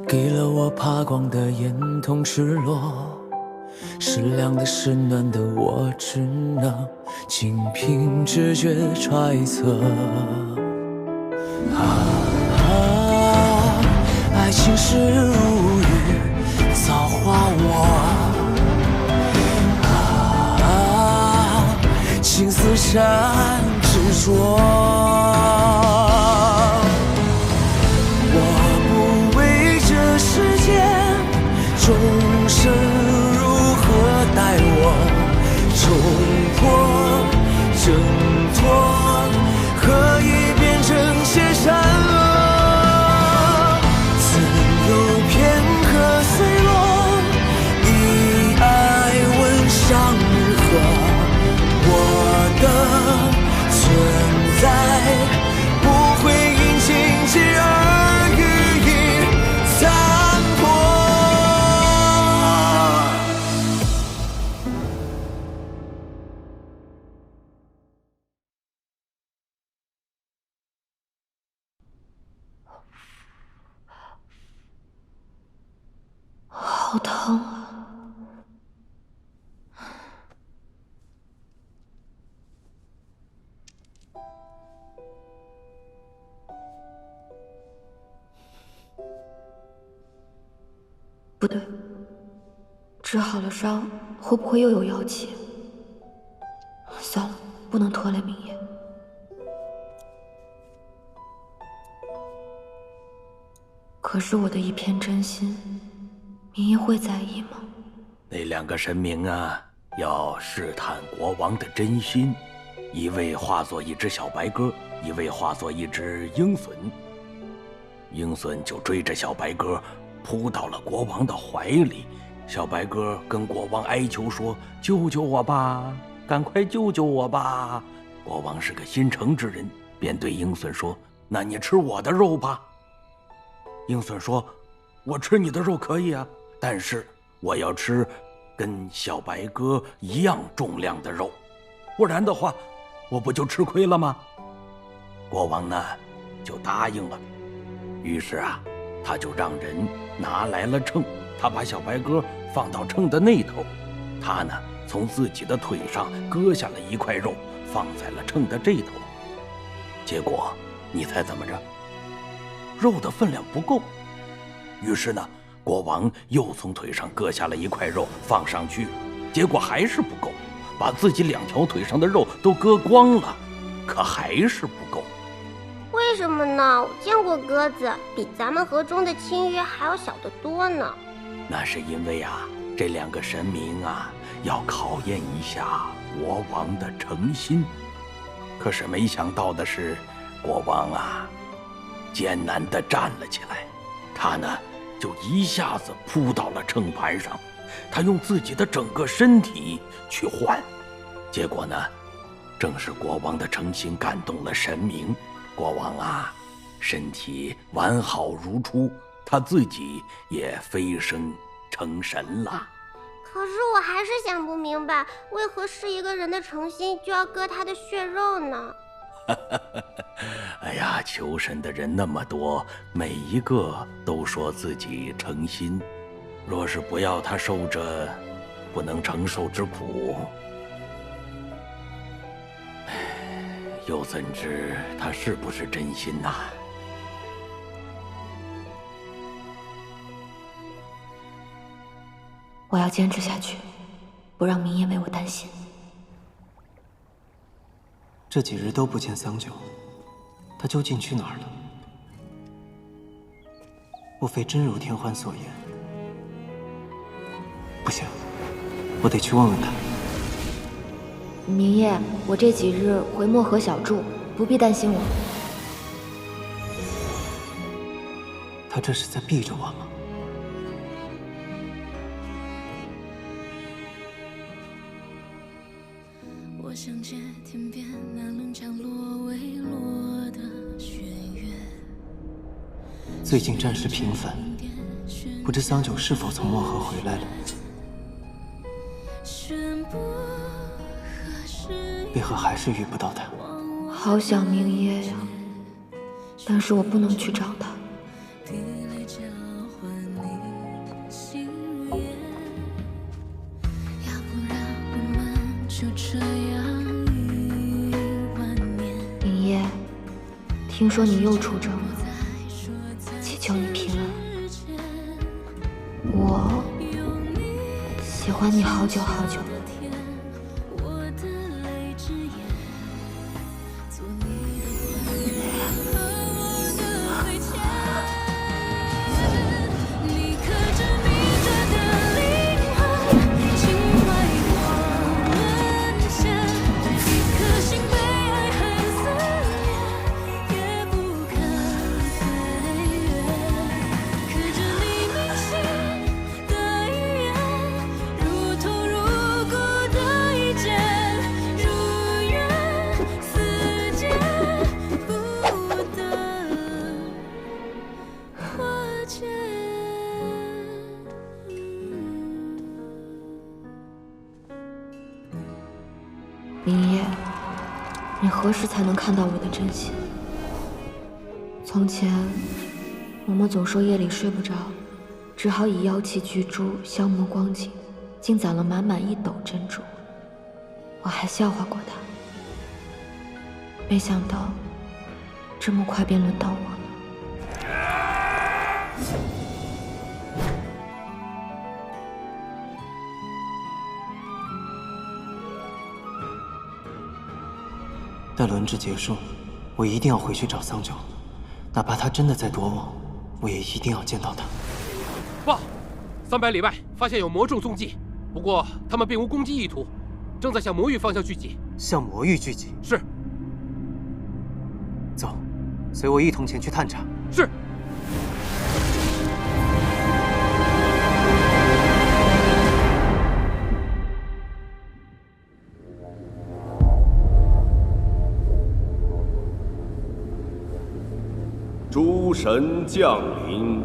给了我怕光的眼，同赤裸。是凉的，是暖的，我只能仅凭直觉揣测。爱情是如雨，造化我。情丝缠执着。我不为这世间众生如何待我，冲破挣脱，何以变成些善恶？自有片刻碎落，以爱问上日何？我的存在不会因情节而予以残破。好疼啊！不对，治好了伤，会不会又有妖气？算了，不能拖累明夜。可是我的一片真心，明夜会在意吗？那两个神明啊，要试探国王的真心，一位化作一只小白鸽，一位化作一只鹰隼。鹰隼就追着小白鸽扑到了国王的怀里，小白鸽跟国王哀求说：“救救我吧，赶快救救我吧！”国王是个心诚之人，便对鹰隼说：“那你吃我的肉吧。”鹰隼说：“我吃你的肉可以啊，但是我要吃跟小白鸽一样重量的肉，不然的话，我不就吃亏了吗？”国王呢，就答应了。于是啊，他就让人拿来了秤，他把小白鸽放到秤的那头，他呢从自己的腿上割下了一块肉，放在了秤的这头。结果你猜怎么着？肉的分量不够。于是呢，国王又从腿上割下了一块肉放上去，结果还是不够，把自己两条腿上的肉都割光了，可还是不够。为什么呢？我见过鸽子，比咱们河中的青鱼还要小得多呢。那是因为啊，这两个神明啊，要考验一下国王的诚心。可是没想到的是，国王啊，艰难地站了起来，他呢，就一下子扑到了秤盘上，他用自己的整个身体去换。结果呢，正是国王的诚心感动了神明。国王啊，身体完好如初，他自己也飞升成神了。可是我还是想不明白，为何是一个人的诚心就要割他的血肉呢？哎呀，求神的人那么多，每一个都说自己诚心，若是不要他受着不能承受之苦，又怎知他是不是真心呐？我要坚持下去，不让明夜为我担心。这几日都不见桑九，他究竟去哪儿了？莫非真如天欢所言？不行，我得去问问他。明夜，我这几日回漠河小住，不必担心我。他这是在避着我吗？我想借天边那棱降落未落的雪月。最近战事频繁，不知桑九是否从漠河回来了？为何还是遇不到他？好想明夜呀，但是我不能去找他。听说你又出征了，祈求你平安。我喜欢你好久好久了。明夜，你何时才能看到我的真心？从前，嬷嬷总说夜里睡不着，只好以妖气聚珠消磨光景，竟攒了满满1斗珍珠。我还笑话过她，没想到这么快便轮到我了。待轮值结束，我一定要回去找桑九，哪怕他真的在躲我，我也一定要见到他。报，300里外发现有魔众踪迹，不过他们并无攻击意图，正在向魔域方向聚集。向魔域聚集？是。走，随我一同前去探查。是。诸神降临。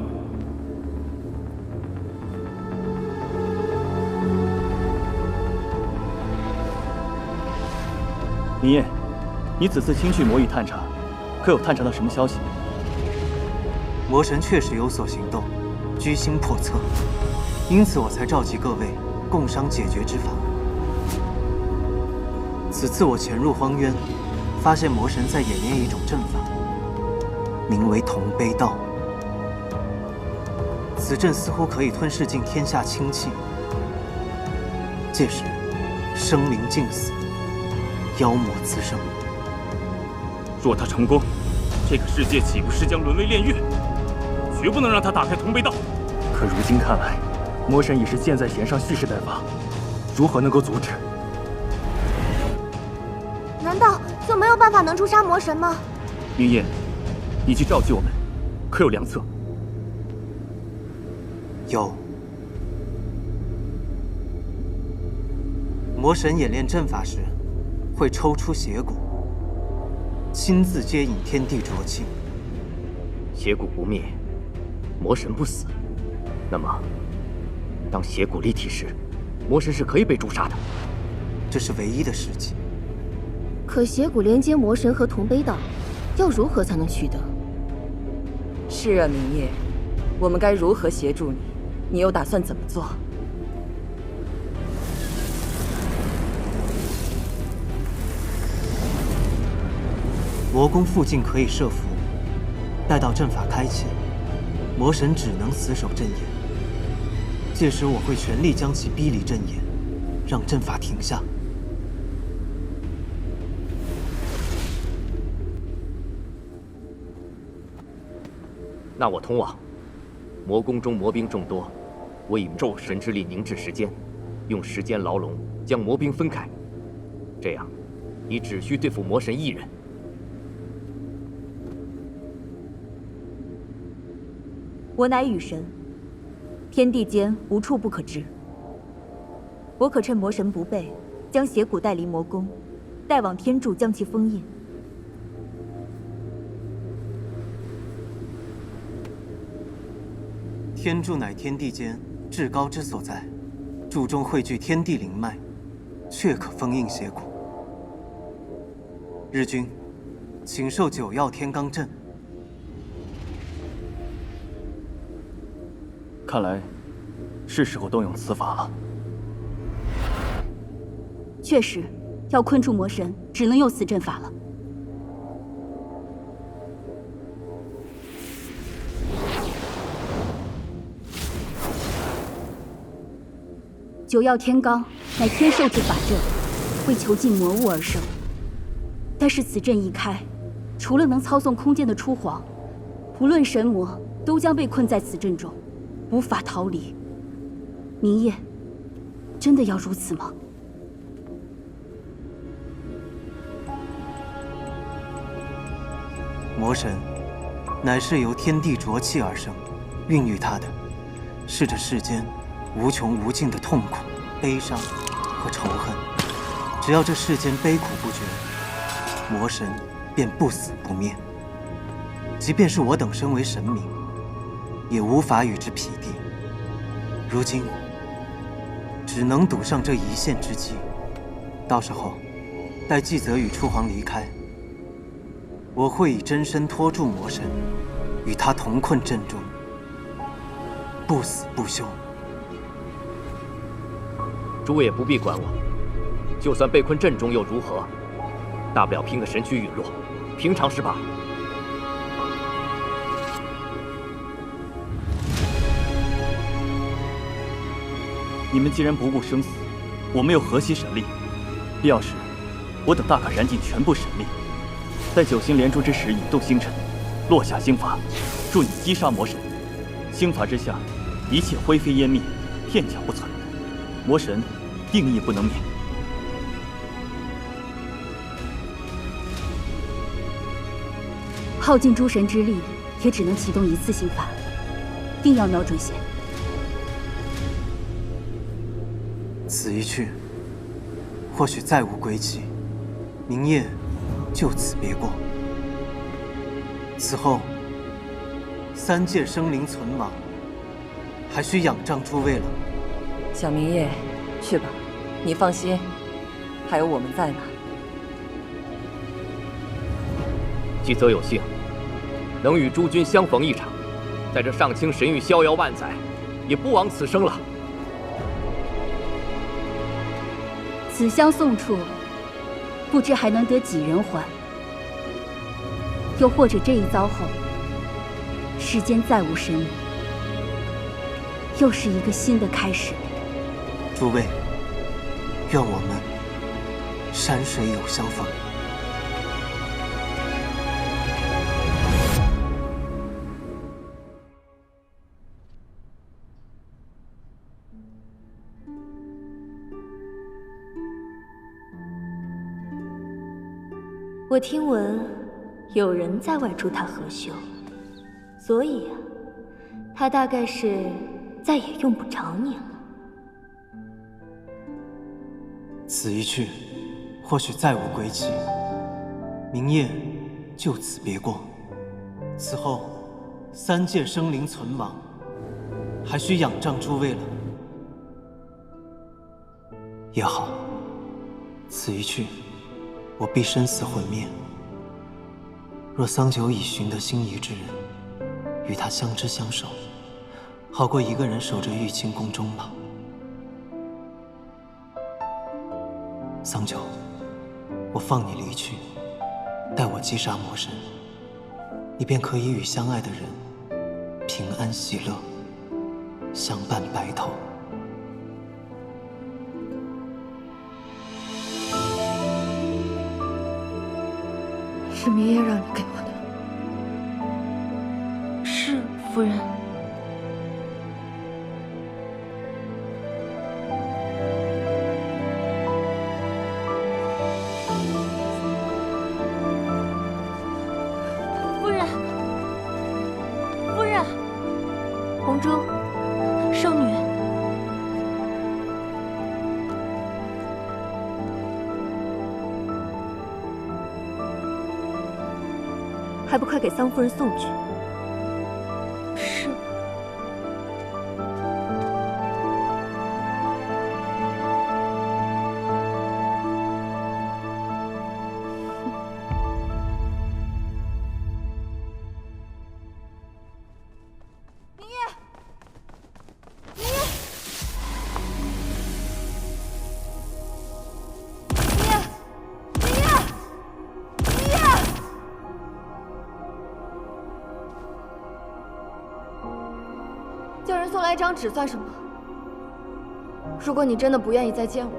明夜，你此次亲去魔域探查，可有探查到什么消息？魔神确实有所行动，居心叵测，因此我才召集各位共商解决之法。此次我潜入荒渊，发现魔神在演练一种阵法。名为同悲道，此阵似乎可以吞噬尽天下清气，届时生灵尽死，妖魔滋生。若他成功，这个世界岂不是将沦为炼狱？绝不能让他打开同悲道。可如今看来，魔神已是箭在弦上，蓄势待发，如何能够阻止？难道就没有办法能诛杀魔神吗？明夜，你去召集我们，可有良策？有。魔神演练阵法时，会抽出邪骨，亲自接引天地浊气。邪骨不灭，魔神不死，那么，当邪骨离体时，魔神是可以被诛杀的。这是唯一的时机。可邪骨连接魔神和同悲道，要如何才能取得？是啊，明夜，我们该如何协助你？你又打算怎么做？魔宫附近可以设符，待到阵法开启，魔神只能死守阵眼。届时我会全力将其逼离阵眼，让阵法停下。那我通往魔宫中魔兵众多，我以咒神之力凝滞时间，用时间牢笼将魔兵分开，这样你只需对付魔神一人。我乃雨神，天地间无处不可知。我可趁魔神不备，将邪骨带离魔宫，带往天柱将其封印。天柱乃天地间至高之所在，柱中汇聚天地灵脉，确可封印邪骨。日君，请受9曜天罡阵。看来，是时候动用此法了。确实，要困住魔神，只能用此阵法了。九曜天罡乃天授之法阵，为囚禁魔物而生。但是此阵一开，除了能操纵空间的初皇，无论神魔都将被困在此阵中，无法逃离。明夜，真的要如此吗？魔神，乃是由天地浊气而生，孕育它的，是这世间无穷无尽的痛苦、悲伤和仇恨。只要这世间悲苦不绝，魔神便不死不灭。即便是我等身为神明，也无法与之匹敌。如今，只能赌上这一线之机。到时候，待纪泽与初皇离开，我会以真身托住魔神，与他同困阵中，不死不休。诸位也不必管我，就算被困阵中又如何？大不了拼个神躯陨落，平常事罢。你们既然不顾生死，我们又何惜神力？必要时，我等大可燃尽全部神力，在九星连珠之时引动星辰，落下星法，助你击杀魔神。星法之下，一切灰飞烟灭，片甲不存，魔神定亦不能免。耗尽诸神之力，也只能启动一次星法，定要瞄准线。此一去，或许再无归期，明夜就此别过。此后，三界生灵存亡，还需仰仗诸位了。小明夜，去吧，你放心，还有我们在呢。纪泽有幸能与诸君相逢一场，在这上清神域逍遥万载，也不枉此生了。此香送出，不知还能得几人还？又或者这一遭后，世间再无神明，又是一个新的开始。诸位，愿我们山水有相逢。我听闻有人在外助他合修，所以啊，他大概是再也用不着你了。此一去，或许再无归期，明夜就此别过。此后，三界生灵存亡，还需仰仗诸位了。也好，此一去，我必生死魂灭。若桑九已寻得心仪之人，与他相知相守，好过一个人守着玉清宫终老。桑九，我放你离去，待我击杀魔神，你便可以与相爱的人平安喜乐，相伴白头。是明夜让你给我的。是，夫人。夫人，夫人，红珠，圣女。还不快给桑夫人送去！是。明夜，明夜，明夜，明夜，明夜。叫人送来一张纸算什么？如果你真的不愿意再见我，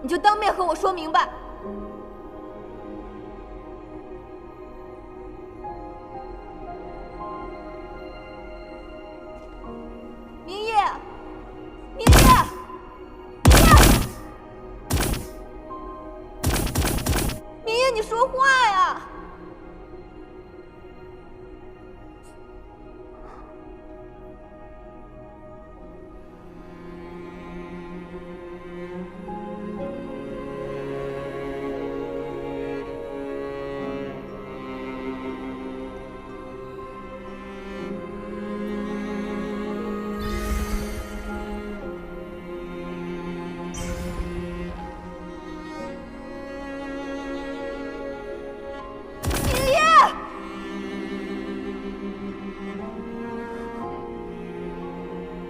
你就当面和我说明白。明夜，明夜，明夜，你说话呀！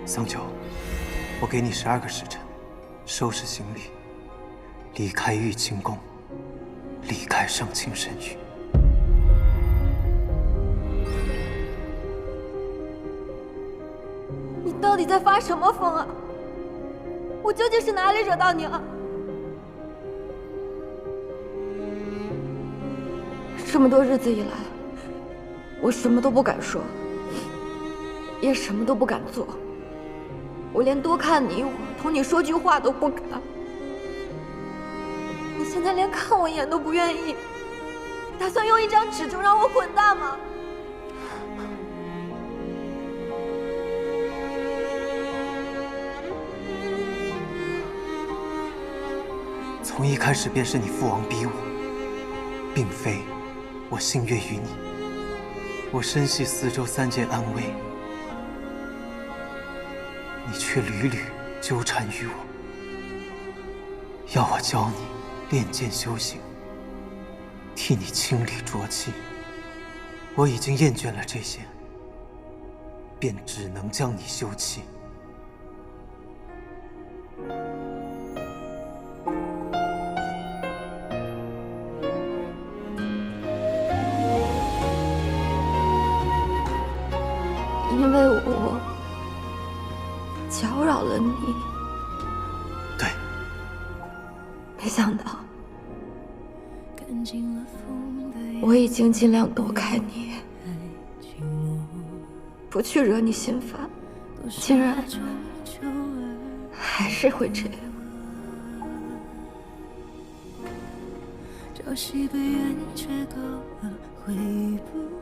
桑九，我给你12个时辰，收拾行李，离开玉清宫，离开上清神域。你到底在发什么疯啊？我究竟是哪里惹到你了？这么多日子以来，我什么都不敢说，也什么都不敢做。我连多看你一会儿，同你说句话都不敢。你现在连看我一眼都不愿意，打算用一张纸就让我滚蛋吗？从一开始便是你父王逼我，并非我心悦于你。我深系四周3界安危，你却屡屡纠缠于我，要我教你练剑修行，替你清理浊气。我已经厌倦了这些，便只能将你休弃。因为我搅扰了你。对。没想到，我已经尽量躲开你，不去惹你心烦，竟然还是会这样。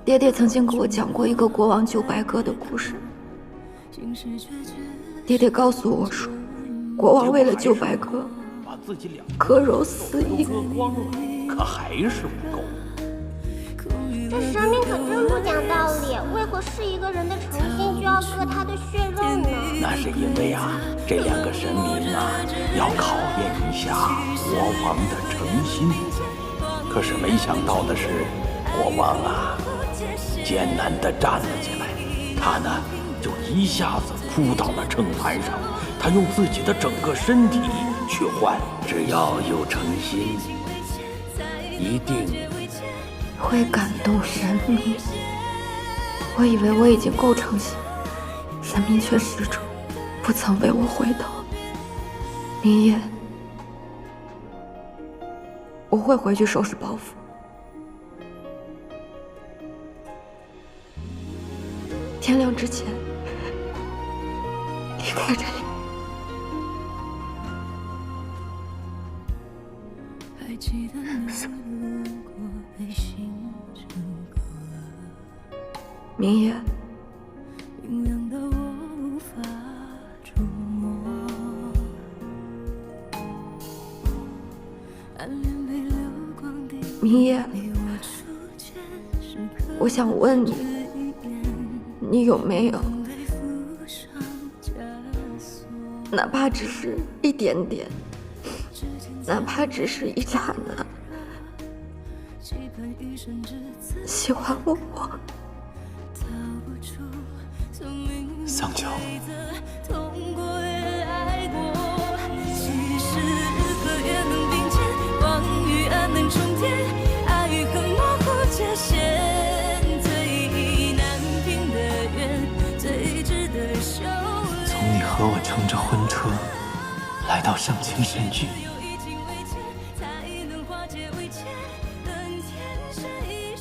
爹爹曾经给我讲过一个国王救白鸽的故事。爹爹告诉我说，国王为了救白鸽，割肉4亿，可还是不够。这神明可真不讲道理，为何是一个人的诚心就要割他的血肉呢？那是因为啊，这2个神明啊，要考验一下国王的诚心。可是没想到的是，国王啊，艰难地站了起来，他呢就一下子扑倒了秤盘上，他用自己的整个身体去换，只要有诚心，一定会感动神明。我以为我已经够诚心，神明却始终不曾为我回头。明夜，我会回去收拾包袱。天亮之前离开这里。明夜，明夜，我想问你，你有没有，哪怕只是一点点，哪怕只是一刹那，喜欢我？桑九，从你和我乘着婚车来到圣情神域。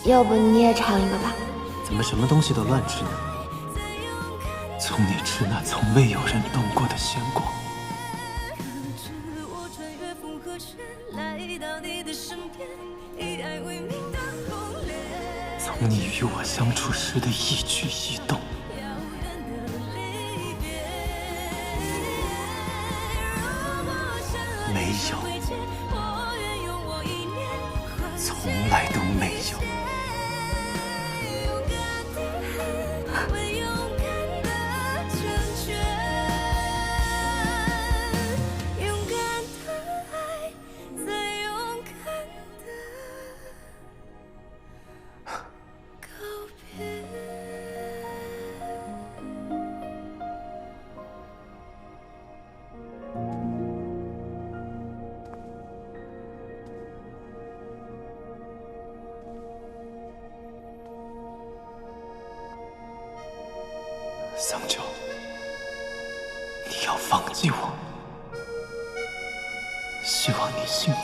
要不你也尝一个吧？怎么什么东西都乱吃呢？从你吃那从未有人动过的鲜果。从你与我相处时的一举一动。没有，从来都没有。桑九，你要放弃我，希望你幸福。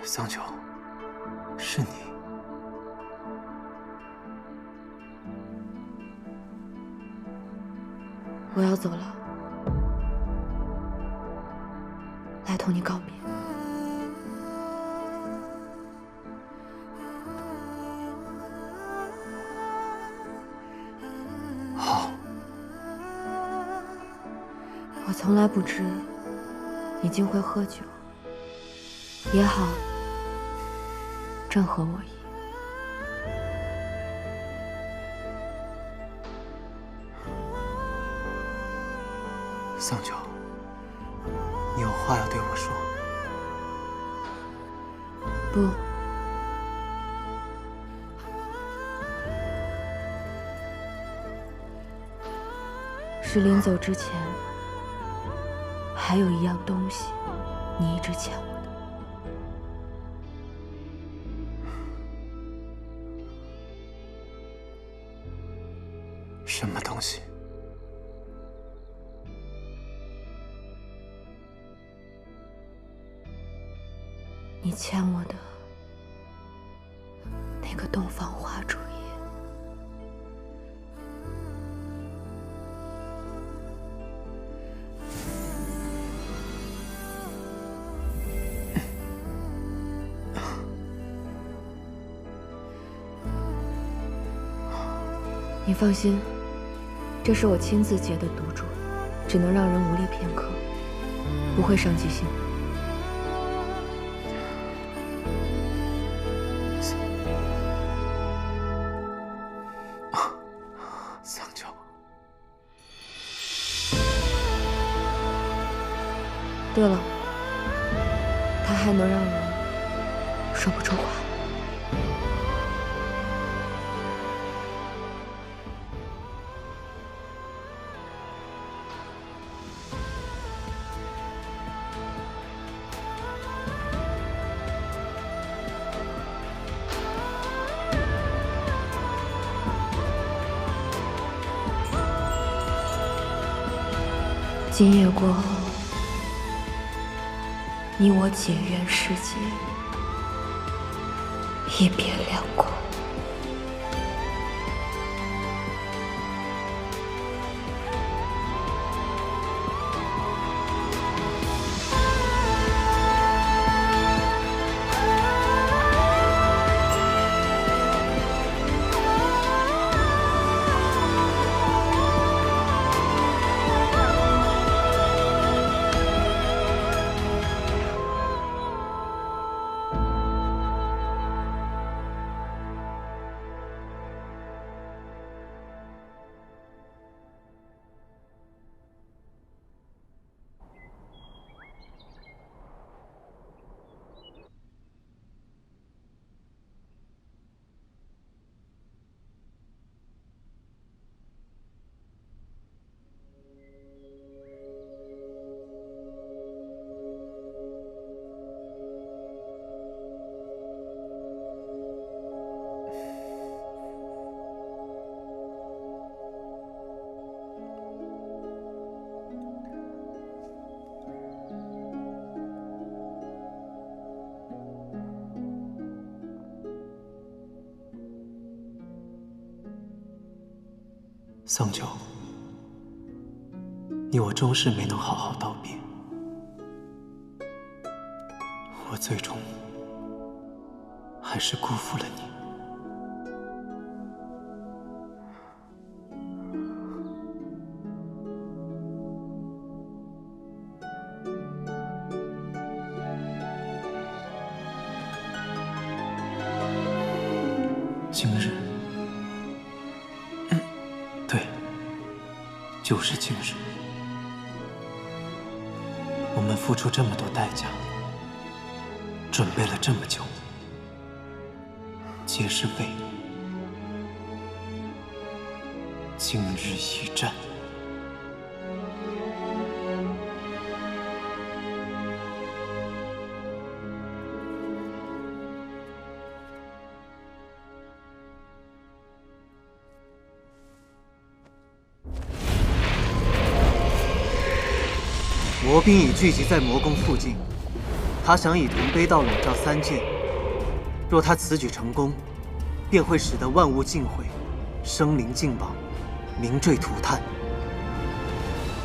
桑九，是你。我要走了，来同你告别。从来不知你竟会喝酒，也好，正合我意。桑九，你有话要对我说？不。是临走之前，还有一样东西，你一直欠我的。什么东西？你欠我的那个东方花烛夜。你放心，这是我亲自结的赌注，只能让人无力片刻，不会伤及性命。桑九，对了，它还能让人说不出话。今夜过后，你我结缘世界，一别两空。桑九，你我终是没能好好道别，我最终还是辜负了你。今日，对，就是今日。我们付出这么多代价，准备了这么久，皆是为今日一战。魔兵已聚集在魔宫附近，他想以铜杯道笼罩三界。若他此举成功，便会使得万物尽毁，生灵尽亡，民坠涂炭。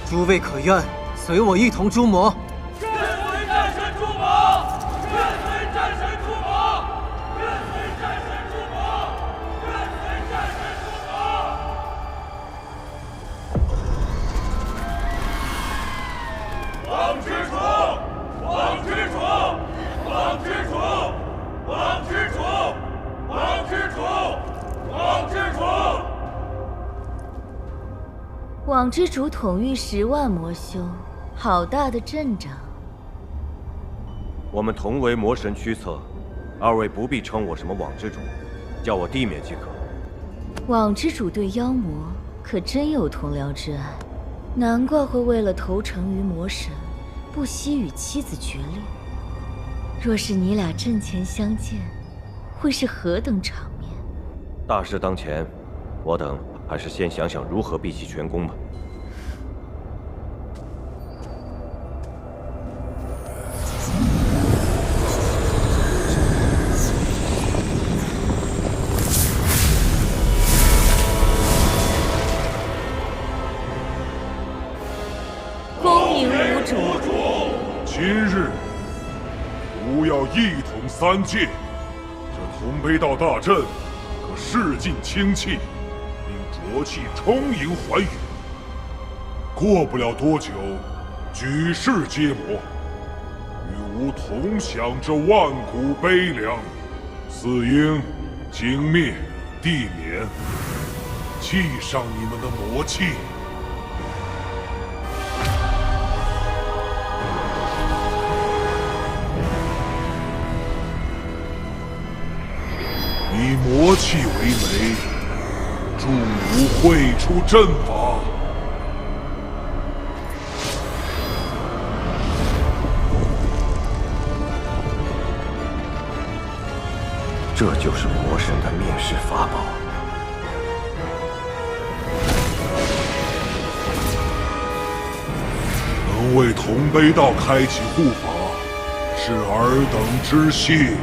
诸位可愿随我一同诛魔？愿随战神诛魔！愿随战神诛魔！愿随战神诛魔！愿随战神诛魔！网之主统御10万魔修，好大的阵仗。我们同为魔神驱策，二位不必称我什么网之主，叫我地面即可。网之主对妖魔可真有同僚之爱，难怪会为了投诚于魔神，不惜与妻子决裂。若是你俩阵前相见，会是何等场面？大事当前，我等还是先想想如何毕其全功吧。恭迎无主。今日吾要一统三界，这同悲道大阵可试尽清气，并浊气充盈寰宇。过不了多久，举世皆魔，与吾同享这万古悲凉。四应精灭地免，祭上你们的魔气。以魔气为媒，助吾绘出阵法。这就是魔神的灭世法宝。能为同悲道开启护法，是尔等之幸。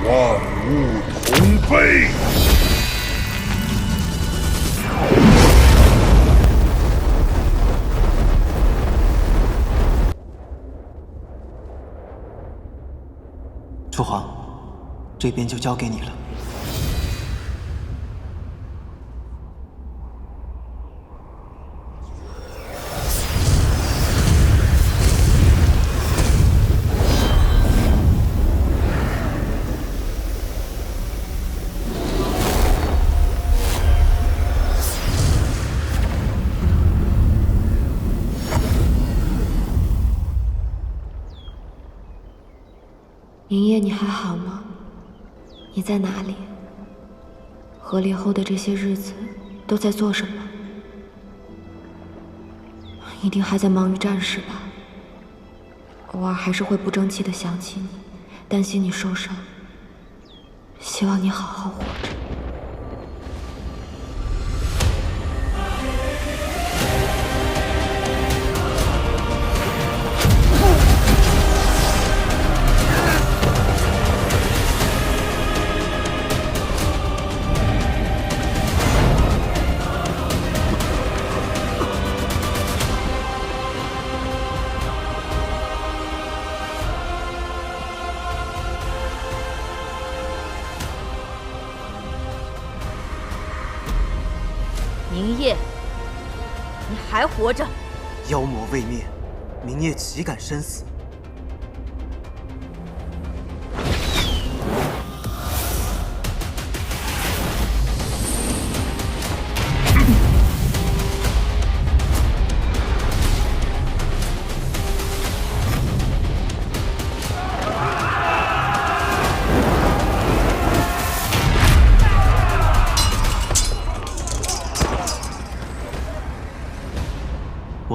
万物同悲。父皇，这边就交给你了。明夜，你还好吗？你在哪里？合离后的这些日子都在做什么？一定还在忙于战事吧。偶尔还是会不争气的想起你，担心你受伤。希望你好好活着。明夜，你还活着？妖魔未灭，明夜岂敢生死？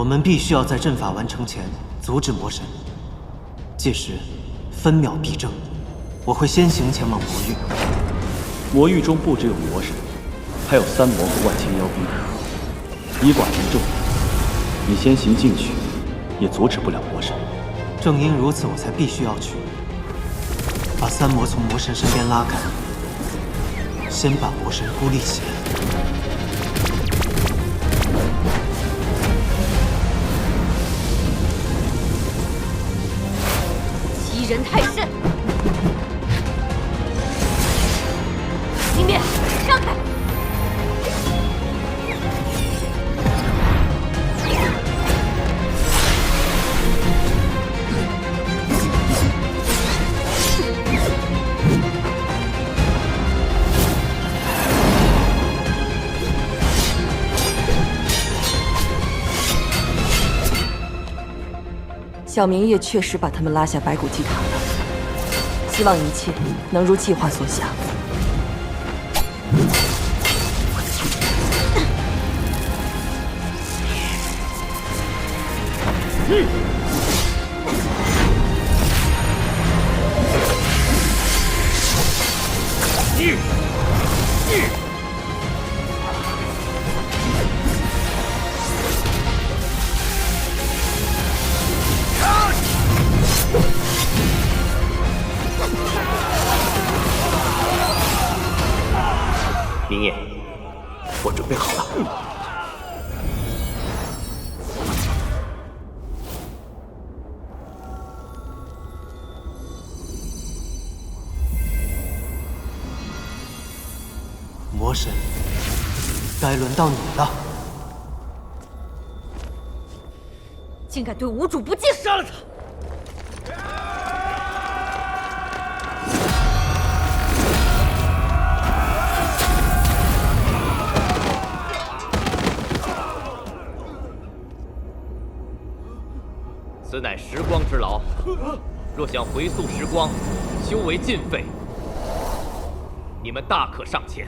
我们必须要在阵法完成前阻止魔神，届时分秒必争。我会先行前往魔域。魔域中不只有魔神，还有三魔和万千妖兵，以寡敌众，你先行进去，也阻止不了魔神。正因如此，我才必须要去，把三魔从魔神身边拉开，先把魔神孤立起来。欺人太甚！金面，让开！小明夜确实把他们拉下白骨祭塔了，希望一切能如计划所想。明夜，我准备好了。魔神，该轮到你了。竟敢对无主不敬！杀了他！此乃时光之劳，若想回溯时光，修为尽废，你们大可上前。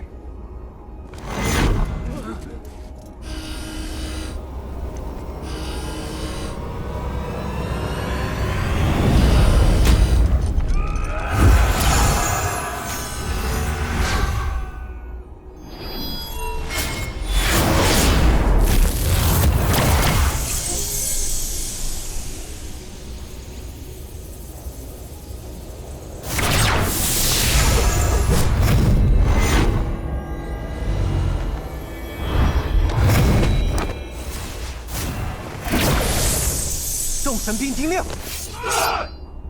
众神兵听令，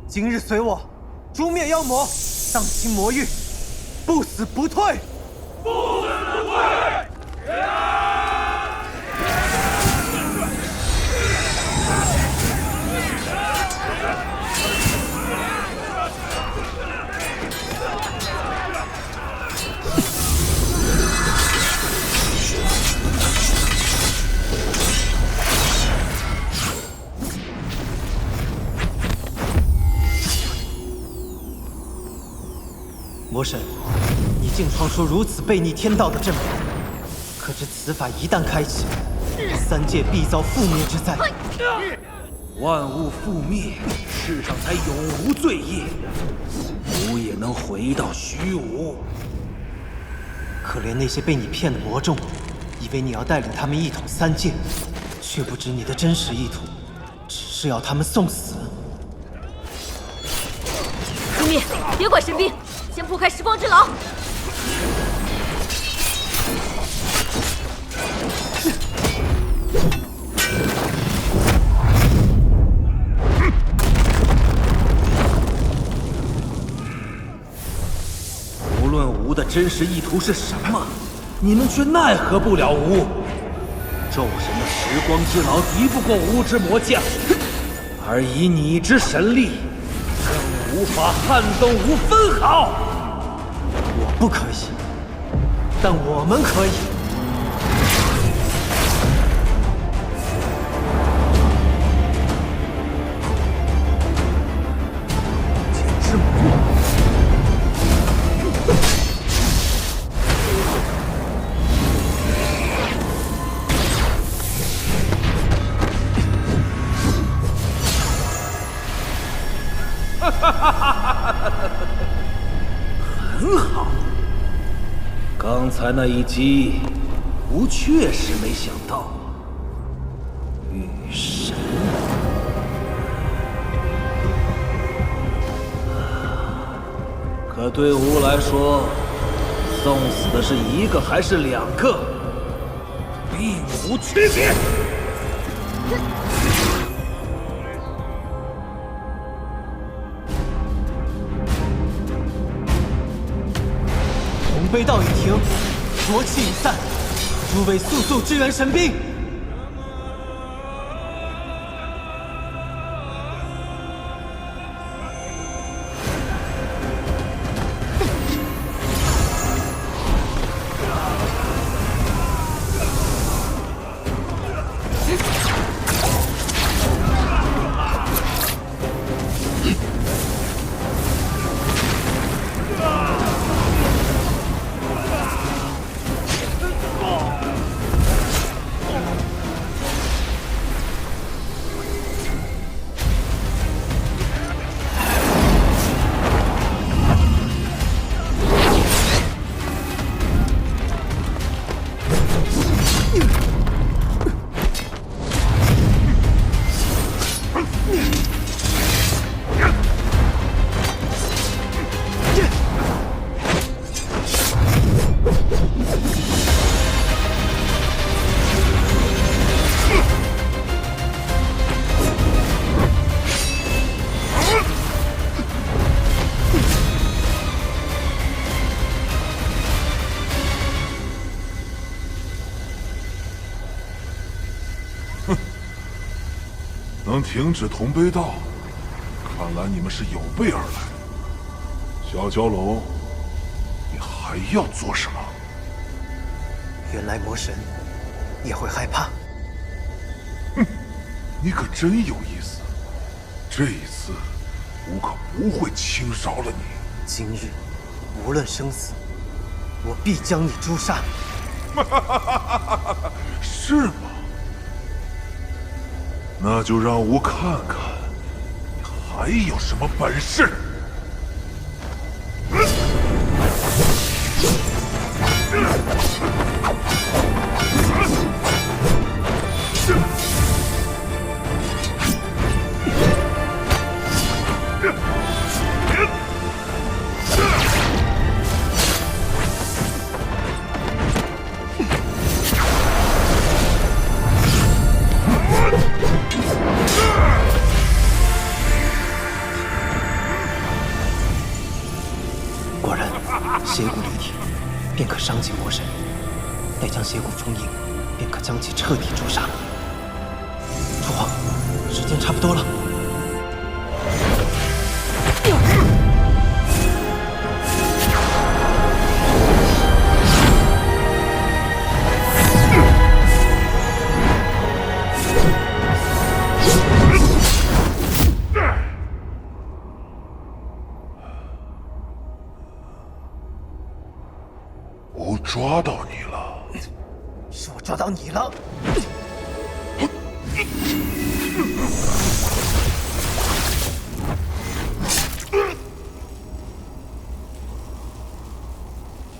今日随我诛灭妖魔，荡清魔域，不死不退！不死不退！魔神，你竟创出如此背逆天道的阵法，可知此法一旦开启，三界必遭覆灭之灾。万物覆灭，世上才永无罪业，吾也能回到虚无。可怜那些被你骗的魔众，以为你要带领他们一统三界，却不知你的真实意图，只是要他们送死。诛灭，别管神兵，先破开时光之牢。无论吾的真实意图是什么，你们却奈何不了吾。众神的时光之牢敌不过吾之魔将，而以你之神力，更无法撼动吾分毫。我不可以，但我们可以。剑之魔。很好，刚才那一击，吾确实没想到。御神，可对吾来说，送死的是一个还是两个，并无区别。同悲道已停，浊气已散，诸位速速支援神兵！能停止同悲道，看来你们是有备而来。小蛟龙，你还要做什么？原来魔神也会害怕。哼，你可真有意思。这一次，吾可不会轻饶了你。今日，无论生死，我必将你诛杀。是吗？那就让吾看看，你还有什么本事！果然，邪骨离体，便可伤及魔神。待将邪骨封印，便可将其彻底诛杀。父皇，时间差不多了。吾抓到你了，是我抓到你了。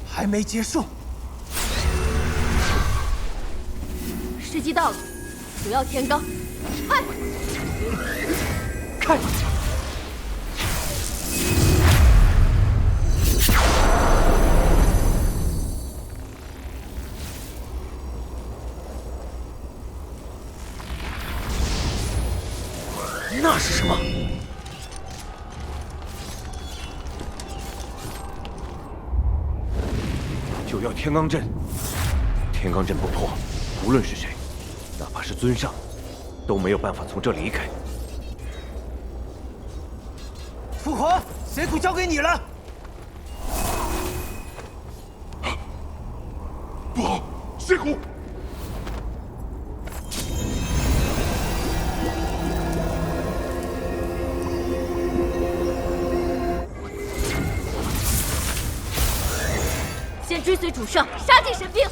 还没结束。时机到了，主要天罡，快！看！那是什么？就要天罡阵。天罡阵不破，无论是谁，哪怕是尊上，都没有办法从这离开。父皇，邪骨交给你了。不好，邪骨！先追随主上，杀尽神兵！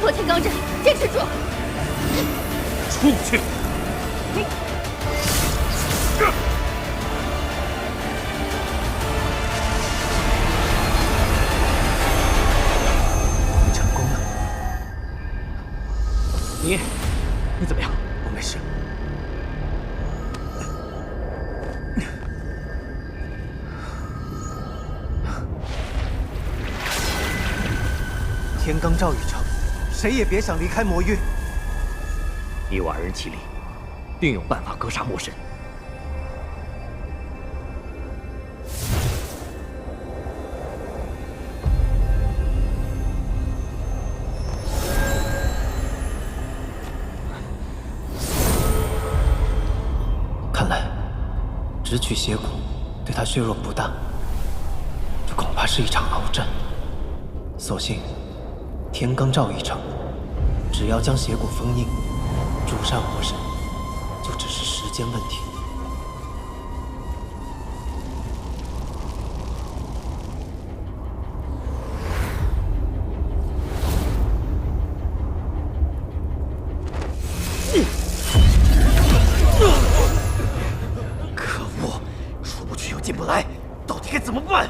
破天罡阵，坚持住！出去！成功了。你怎么样？我没事。天罡赵雨城，谁也别想离开魔域。以我二人气力，定有办法格杀魔神。看来，只取邪骨对他削弱不大，这恐怕是一场鏖战。所幸，天罡赵一城，只要将邪骨封印，诛杀魔神，就只是时间问题。可恶，出不去又进不来，到底该怎么办？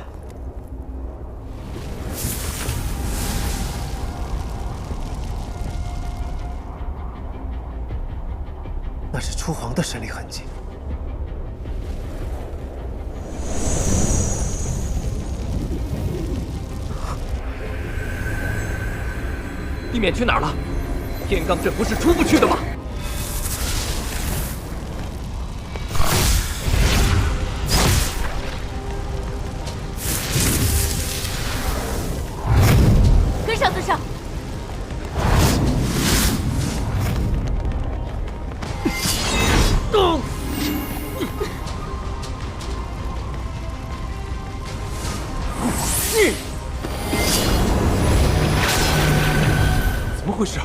那是初皇的神力痕迹。地面去哪儿了？天罡阵不是出不去的吗？跟上，跟上！动！怎么回事？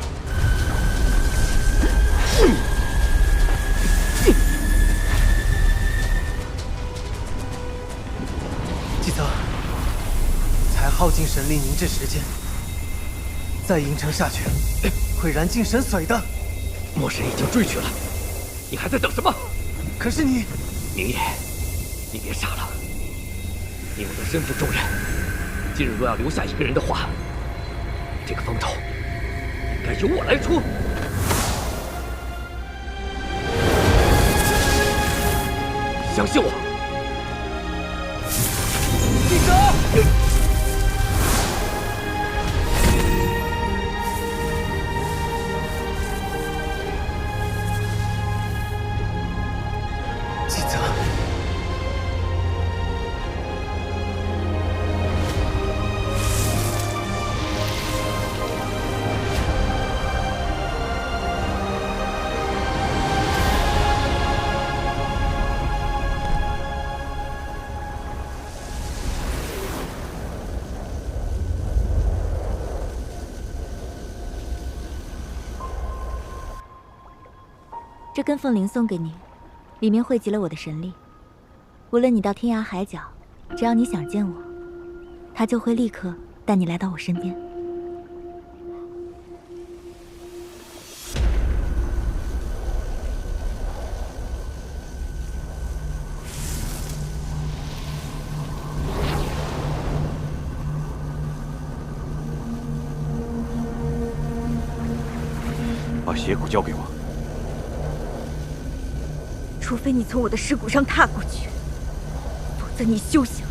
季泽，才耗尽神力凝滞时间，再硬撑下去，会燃尽神髓的。魔神已经追去了，你还在等什么？可是你，明夜，你别傻了。以我的身负重任，今日若要留下一个人的话，这个风头应该由我来出。相信我。季泽，季泽，这根凤铃送给你，里面汇集了我的神力。无论你到天涯海角，只要你想见我，它就会立刻带你来到我身边。把邪骨交给我。除非你从我的尸骨上踏过去，否则你休想。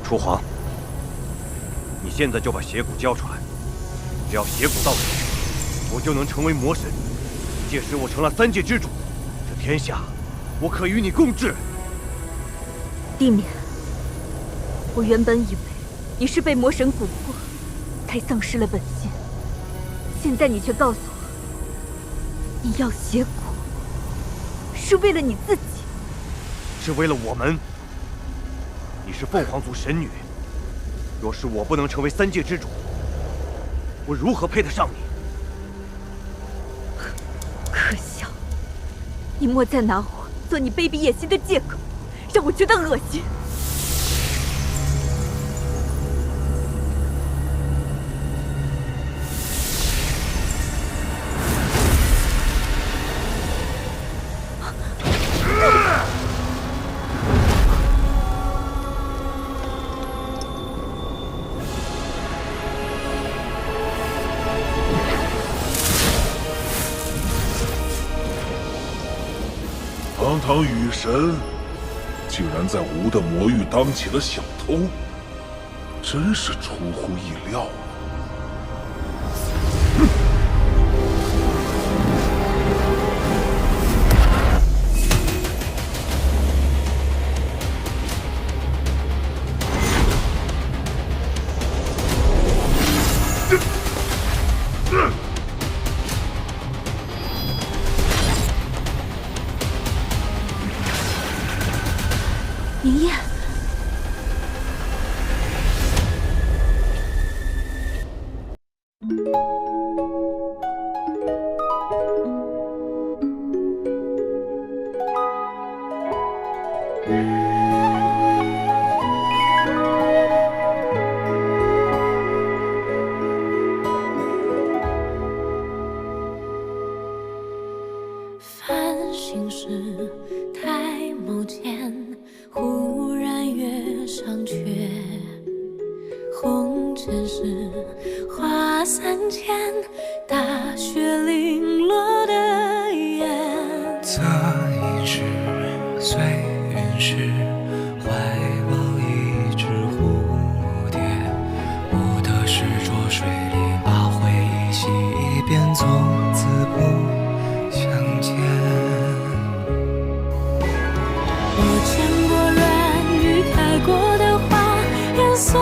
初皇，你现在就把邪骨交出来。只要邪骨到手，我就能成为魔神。届时我成了三界之主，这天下我可与你共治。地面，我原本以为你是被魔神蛊惑，才丧失了本心。现在你却告诉我，你要邪骨，是为了你自己，是为了我们。你是凤凰族神女，若是我不能成为三界之主，我如何配得上你？可笑！你莫再拿我做你卑鄙野心的借口，让我觉得恶心。堂堂雨神，竟然在吴的魔域当起了小偷，真是出乎意料啊！明夜，繁星时，抬眸间，忽然月上缺。红尘时，花三千，大雪零落的眼。择一枝随云逝，怀抱一只蝴蝶。不得是浊水里把回忆洗一遍，从此不相见。我见过软雨开过的花，颜色